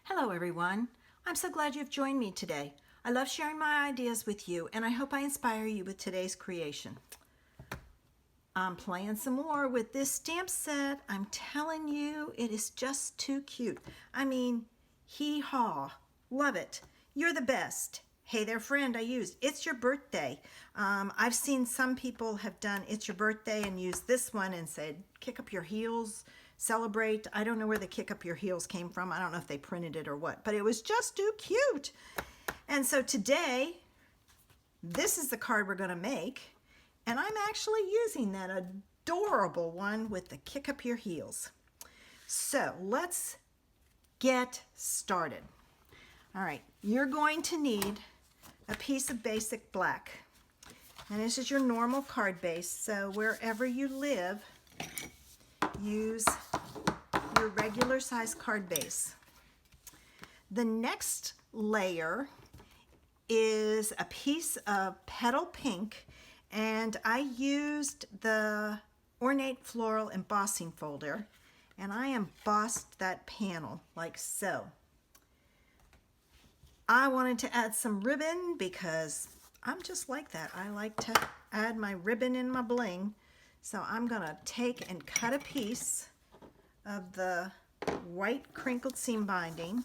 Hello everyone. I'm so glad you've joined me today. I love sharing my ideas with you and I hope I inspire you with today's creation. I'm playing some more with this stamp set. I'm telling you, it is just too cute. I mean, hee-haw. Love it. You're the best. Hey there friend, I used It's Your Birthday. I've seen some people have done It's Your Birthday and used this one and said kick up your heels, celebrate. I don't know where the kick up your heels came from. I don't know if they printed it or what, but it was just too cute. And so today, this is the card we're going to make, and I'm actually using that adorable one with the kick up your heels. So let's get started. All right, you're going to need a piece of basic black. And this is your normal card base, so wherever you live, use your regular size card base. The next layer is a piece of Petal Pink, and I used the Ornate Floral embossing folder, and I embossed that panel like so. I wanted to add some ribbon because I'm just like that. I like to add my ribbon in my bling. So I'm gonna take and cut a piece of the white crinkled seam binding,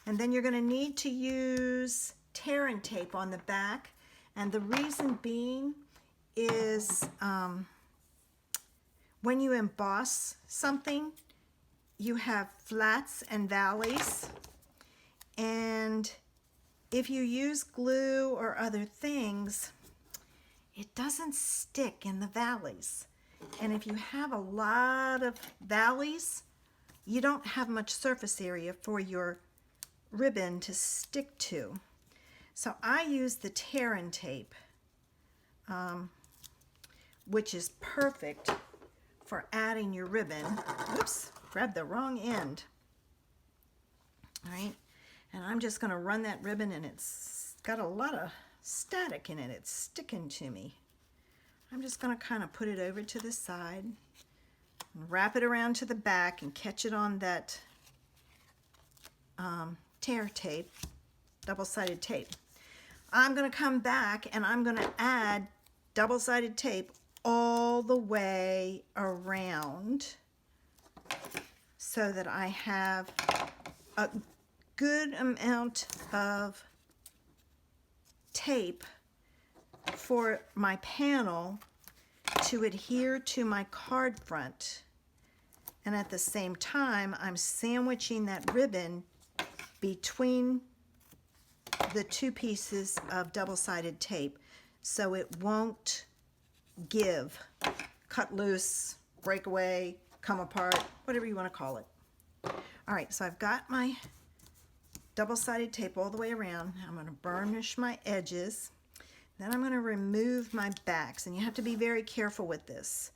and then you're gonna need to use tear and tape on the back. And the reason being is when you emboss something, you have flats and valleys, and if you use glue or other things, it doesn't stick in the valleys. And if you have a lot of valleys, you don't have much surface area for your ribbon to stick to. So I use the tear and tape, which is perfect for adding your ribbon. Whoops, grabbed the wrong end. All right. And I'm just going to run that ribbon, and it's got a lot of static in it. It's sticking to me. I'm just going to kind of put it over to the side and wrap it around to the back and catch it on that tear tape, double-sided tape. I'm going to come back and I'm going to add double-sided tape all the way around so that I have a good amount of tape for my panel to adhere to my card front. And at the same time, I'm sandwiching that ribbon between the two pieces of double-sided tape so it won't give, cut loose, break away, come apart, whatever you want to call it. All right, so I've got my double-sided tape all the way around. I'm going to burnish my edges. Then I'm going to remove my backs, and you have to be very careful with this.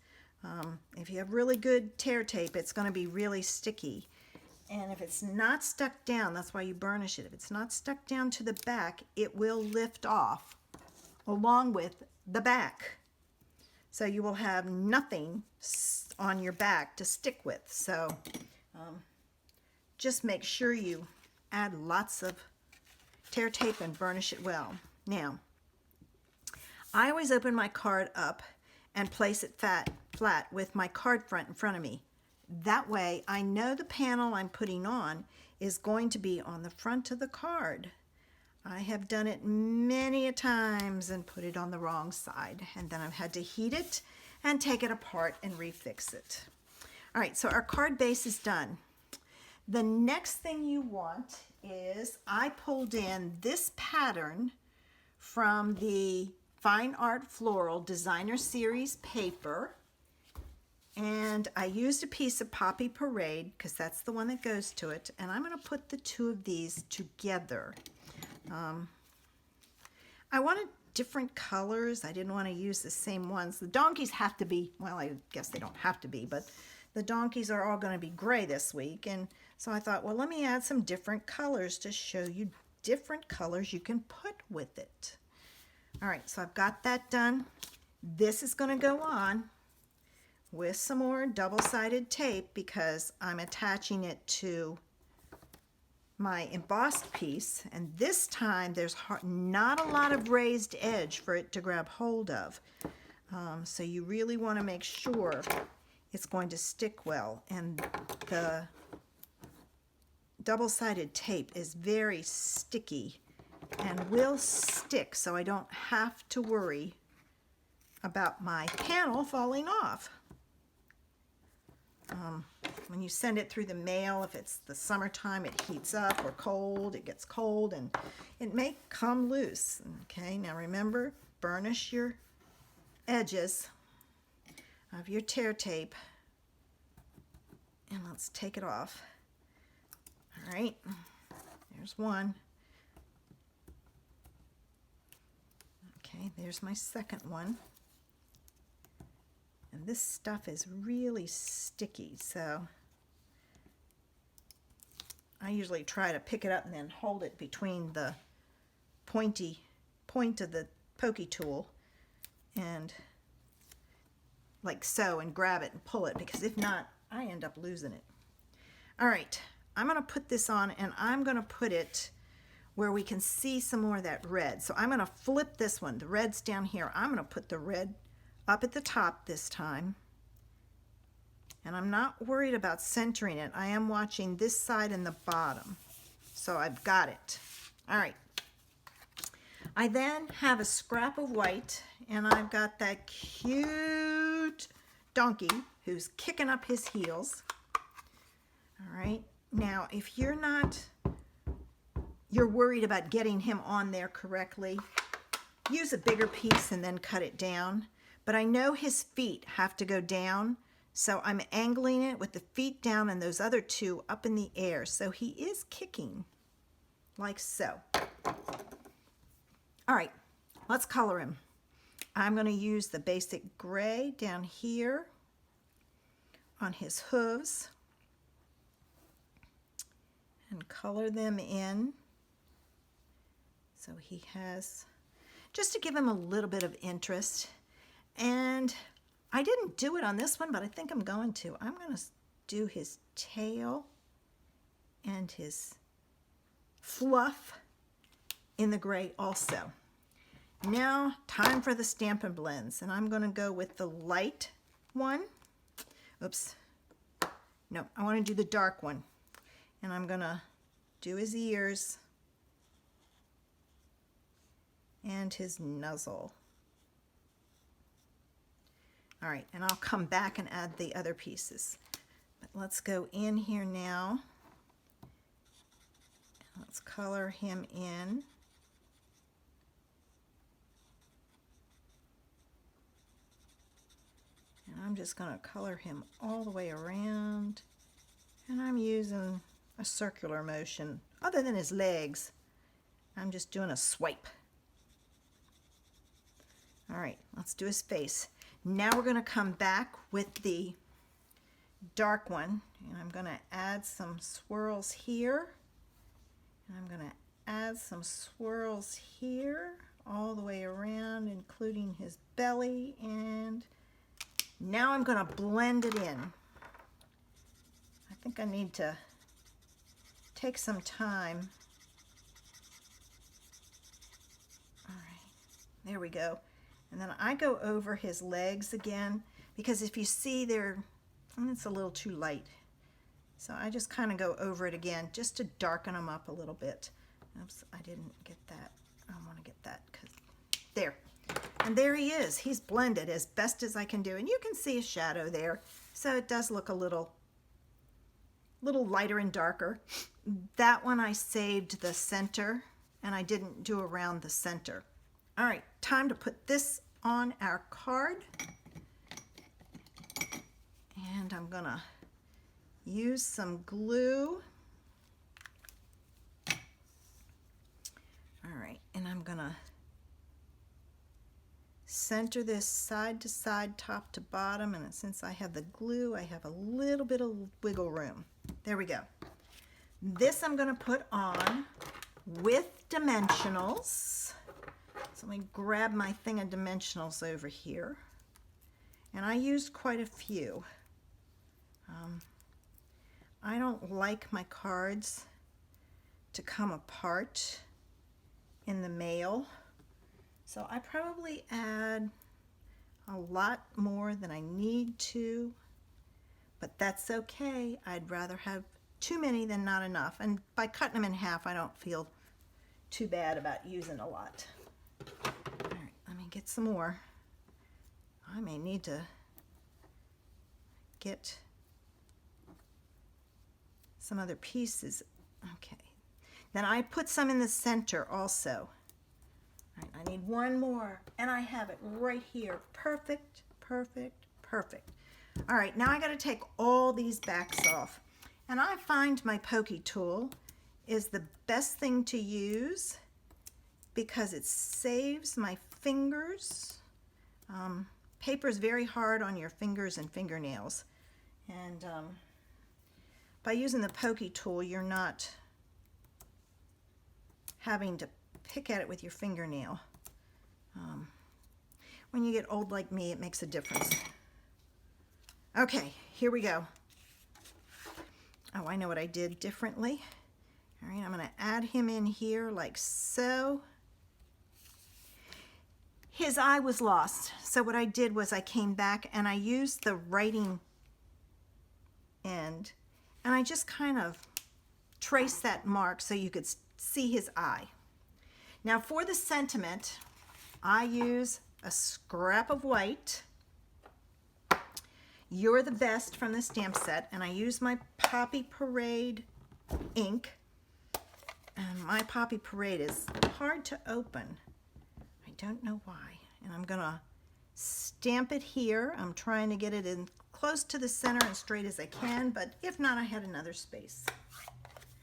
If you have really good tear tape, it's going to be really sticky. And if it's not stuck down, that's why you burnish it. If it's not stuck down to the back, it will lift off along with the back. So you will have nothing on your back to stick with. So just make sure you add lots of tear tape and burnish it well. Now, I always open my card up and place it flat with my card front in front of me. That way I know the panel I'm putting on is going to be on the front of the card. I have done it many a times and put it on the wrong side, and then I've had to heat it and take it apart and refix it. All right, so our card base is done. The next thing you want is I pulled in this pattern from the Fine Art Floral Designer Series paper, and I used a piece of Poppy Parade because that's the one that goes to it, and I'm going to put the two of these together. I wanted different colors. I didn't want to use the same ones. The donkeys have to be, well, I guess they don't have to be, but the donkeys are all going to be gray this week, and so I thought, well, let me add some different colors to show you different colors you can put with it. All right, so I've got that done. This is going to go on with some more double-sided tape because I'm attaching it to my embossed piece, and this time there's not a lot of raised edge for it to grab hold of. So you really want to make sure it's going to stick well, and the double-sided tape is very sticky and will stick, so I don't have to worry about my panel falling off. When you send it through the mail, if it's the summertime, it heats up, or cold, it gets cold, and it may come loose. Okay, now remember, burnish your edges of your tear tape, and let's take it off. All right, there's one. Okay, there's my second one. And this stuff is really sticky, so I usually try to pick it up and then hold it between the point of the pokey tool and like so, and grab it and pull it, because if not, I end up losing it. All right, I'm going to put this on, and I'm going to put it where we can see some more of that red. So I'm going to flip this one. The red's down here. I'm going to put the red up at the top this time. And I'm not worried about centering it. I am watching this side and the bottom. So I've got it. All right. I then have a scrap of white, and I've got that cute donkey who's kicking up his heels. All right. Now, if you're worried about getting him on there correctly, use a bigger piece and then cut it down. But I know his feet have to go down, so I'm angling it with the feet down and those other two up in the air. So he is kicking like so. All right, let's color him. I'm going to use the basic gray down here on his hooves and color them in. So he has, just to give him a little bit of interest. And I didn't do it on this one, but I think I'm going to. I'm going to do his tail and his fluff in the gray also. Now, time for the Stampin' Blends, and I'm going to go with the light one. Oops. No, I want to do the dark one. And I'm going to do his ears and his nuzzle. All right, and I'll come back and add the other pieces. But let's go in here now. Let's color him in. And I'm just going to color him all the way around. And I'm using a circular motion. Other than his legs, I'm just doing a swipe. All right, let's do his face. Now we're going to come back with the dark one, and I'm going to add some swirls here, and I'm going to add some swirls here all the way around, including his belly, and now I'm going to blend it in. I think I need to take some time. All right, there we go. And then I go over his legs again, because if you see it's a little too light. So I just kind of go over it again just to darken them up a little bit. Oops, I didn't get that. I want to get that, because there. And there he is. He's blended as best as I can do. And you can see a shadow there. So it does look a little lighter and darker. That one I saved the center, and I didn't do around the center. All right, time to put this on our card. And I'm gonna use some glue. All right, and I'm gonna center this side to side, top to bottom, and since I have the glue, I have a little bit of wiggle room. There we go. This I'm gonna put on with dimensionals. So let me grab my thing of dimensionals over here. And I used quite a few. I don't like my cards to come apart in the mail. So I probably add a lot more than I need to, but that's okay. I'd rather have too many than not enough. And by cutting them in half, I don't feel too bad about using a lot. All right, let me get some more. I may need to get some other pieces. Okay. Then I put some in the center also. All right, I need one more, and I have it right here. Perfect, perfect, perfect. All right, now I got to take all these backs off. And I find my pokey tool is the best thing to use because it saves my fingers. Paper is very hard on your fingers and fingernails. And by using the pokey tool, you're not having to pick at it with your fingernail. When you get old like me, it makes a difference. Okay, here we go. Oh, I know what I did differently. All right, I'm going to add him in here like so. His eye was lost, so what I did was I came back and I used the writing end, and I just kind of traced that mark so you could see his eye. Now for the sentiment, I use a scrap of white. You're the Best from the stamp set, and I use my Poppy Parade ink. And my Poppy Parade is hard to open. I don't know why. And I'm gonna stamp it here. I'm trying to get it in close to the center and straight as I can, but if not, I had another space.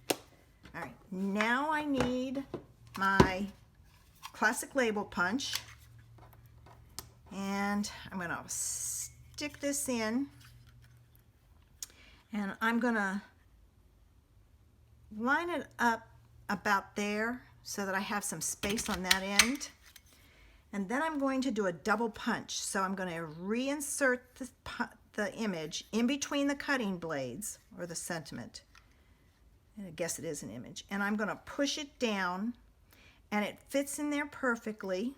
All right, now I need my classic label punch, and I'm gonna stick this in, and I'm gonna line it up about there so that I have some space on that end. And then I'm going to do a double punch. So I'm going to reinsert the image in between the cutting blades, or the sentiment. And I guess it is an image. And I'm going to push it down, and it fits in there perfectly.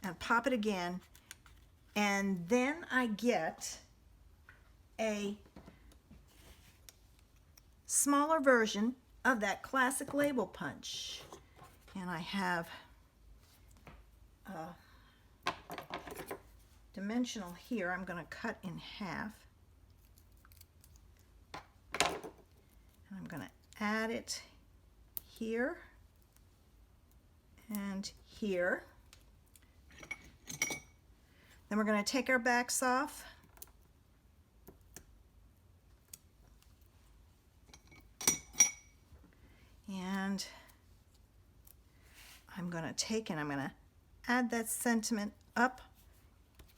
And pop it again. And then I get a smaller version of that classic label punch. And I have dimensional here. I'm going to cut in half. And I'm going to add it here and here. Then we're going to take our backs off. And I'm going to take and I'm going to add that sentiment up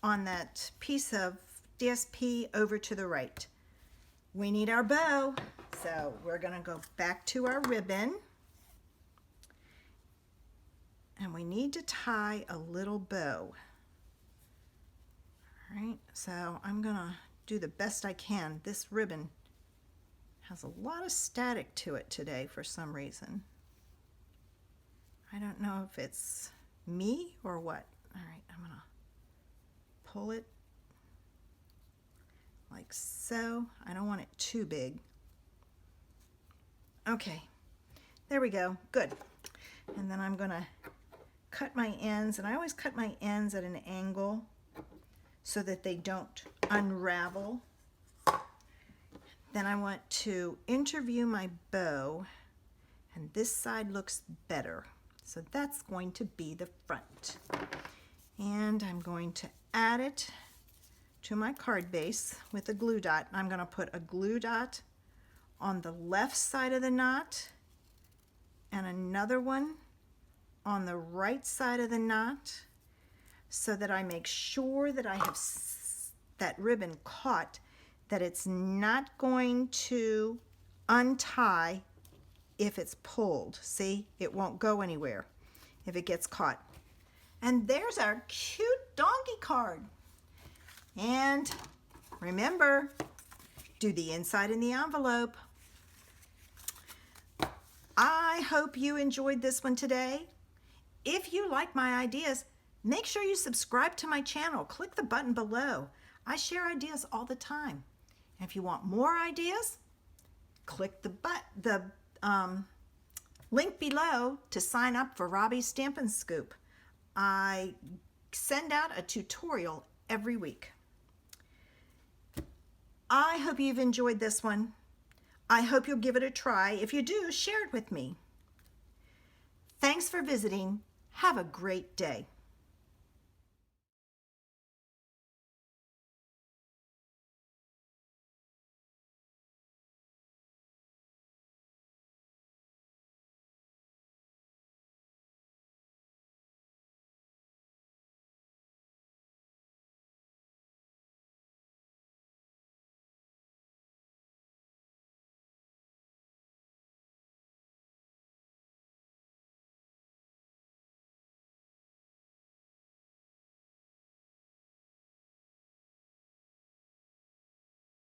on that piece of DSP over to the right. We need our bow, so we're going to go back to our ribbon. And we need to tie a little bow. All right, so I'm going to do the best I can. This ribbon has a lot of static to it today for some reason. I don't know if it's me or what. All right, I'm gonna pull it like so. I don't want it too big. Okay, there we go, good. And then I'm gonna cut my ends, and I always cut my ends at an angle so that they don't unravel. Then I want to interview my bow, and this side looks better. So that's going to be the front. And I'm going to add it to my card base with a glue dot. I'm going to put a glue dot on the left side of the knot and another one on the right side of the knot, so that I make sure that I have that ribbon caught, that it's not going to untie if it's pulled. See, it won't go anywhere if it gets caught. And there's our cute donkey card. And remember, do the inside in the envelope. I hope you enjoyed this one today. If you like my ideas, make sure you subscribe to my channel. Click the button below. I share ideas all the time. And if you want more ideas, click the link below to sign up for Robbie's Stampin' Scoop. I send out a tutorial every week. I hope you've enjoyed this one. I hope you'll give it a try. If you do, share it with me. Thanks for visiting. Have a great day.